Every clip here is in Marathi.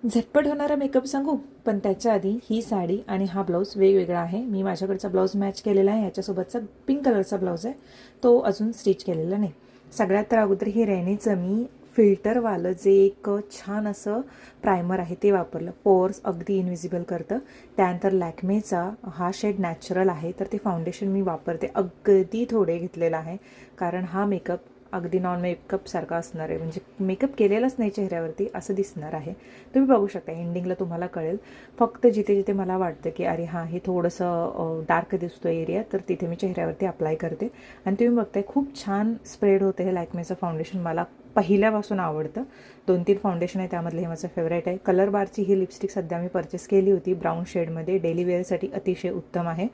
झटपट होणारा मेकअप सांगू, पण त्याच्या आधी ही साडी आणि हा ब्लाऊज वेगवेगळा आहे. मी माझ्याकडचा ब्लाऊज मॅच केलेला आहे. याच्यासोबतचा पिंक कलरचा ब्लाऊज आहे, तो अजून स्टिच केलेला नाही. सगळ्यात तर अगोदर हे रॅनीचं मी फिल्टरवालं जे एक छान असं प्रायमर आहे ते वापरलं. पोअर्स अगदी इनविजिबल करतं. त्यानंतर लॅक्मेचा हा शेड नॅचरल आहे, तर ते फाउंडेशन मी वापरते. अगदी थोडे घेतलेलं आहे, कारण हा मेकअप अगदी नॉन मेकअपसारखा असणार आहे, म्हणजे मेकअप केलेलाच नाही चेहऱ्यावरती असं दिसणार आहे. तुम्ही बघू शकता, एंडिंगला तुम्हाला कळेल. फक्त जिथे जिथे मला वाटतं की अरे हां हे थोडंसं डार्क दिसतो एरिया, तर तिथे मी चेहऱ्यावरती अप्लाय करते. आणि तुम्ही बघताय खूप छान स्प्रेड होतं हे लॅक्मेचं फाउंडेशन. मला पहिल्यापासून आवडतं. 2-3 फाउंडेशन आहे, त्यामधलं हे माझं फेवरेट आहे. कलर बारची ही लिपस्टिक सध्या मी परचेस केली होती ब्राऊन शेडमध्ये. डेली वेअरसाठी अतिशय उत्तम आहे.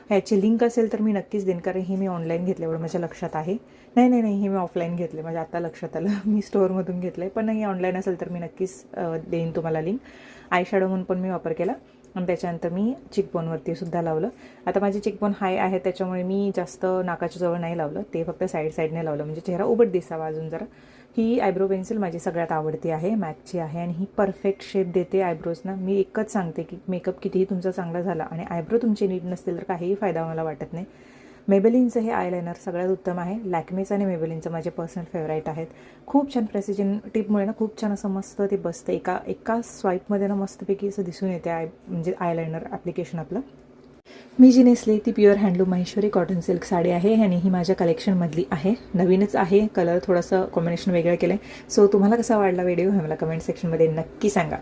ह्याची लिंक असेल तर मी नक्कीच देईन, कारण ही मी ऑनलाईन घेतल्यावर माझ्या लक्षात आहे. नाही हे मी ऑफलाईन घेतले, माझ्या आता लक्षात आलं. मी स्टोअरमधून घेतलं आहे, पण नाही ऑनलाईन असेल तर मी नक्कीच देईन तुम्हाला लिंक. आय शॅडो म्हणून पण मी वापर केला आणि त्याच्यानंतर मी चिकबोनवरती सुद्धा लावलं. आता माझी चिकबोन हाय आहे, त्याच्यामुळे मी जास्त नाकाच्या जवळ नाही लावलं, ते फक्त साईडने लावलं, म्हणजे चेहरा उबट दिसावा अजून जरा. ही आयब्रो पेन्सिल माझी सगळ्यात आवडती आहे, मॅकची आहे आणि ही परफेक्ट शेप देते आयब्रोजना. मी एकच सांगते की मेकअप कितीही तुमचा चांगला झाला आणि आयब्रो तुमचे नीट नसतील तर काहीही फायदा मला वाटत नाही. मेबेलिनचं हे आयलायनर सगळ्यात उत्तम आहे. लॅक्मेचं आणि मेबेलिनचं माझे पर्सनल फेवराईट आहेत. खूप छान प्रेसिजन टिपमुळे ना खूप छान असं मस्त ते बसतं. एका स्वाईपमध्ये ना मस्तपैकी असं दिसून येते म्हणजे आयलायनर ॲप्लिकेशन आपलं. मी जी नेसली ती pure handloom Maheshwari cotton silk sari आहे आणि ही माझ्या कलेक्शनमधली आहे. नवीनच आहे. कलर थोडंसं कॉम्बिनेशन वेगळं केलं आहे. सो तुम्हाला कसा वाटला व्हिडिओ हे मला कमेंट सेक्शनमध्ये नक्की सांगा.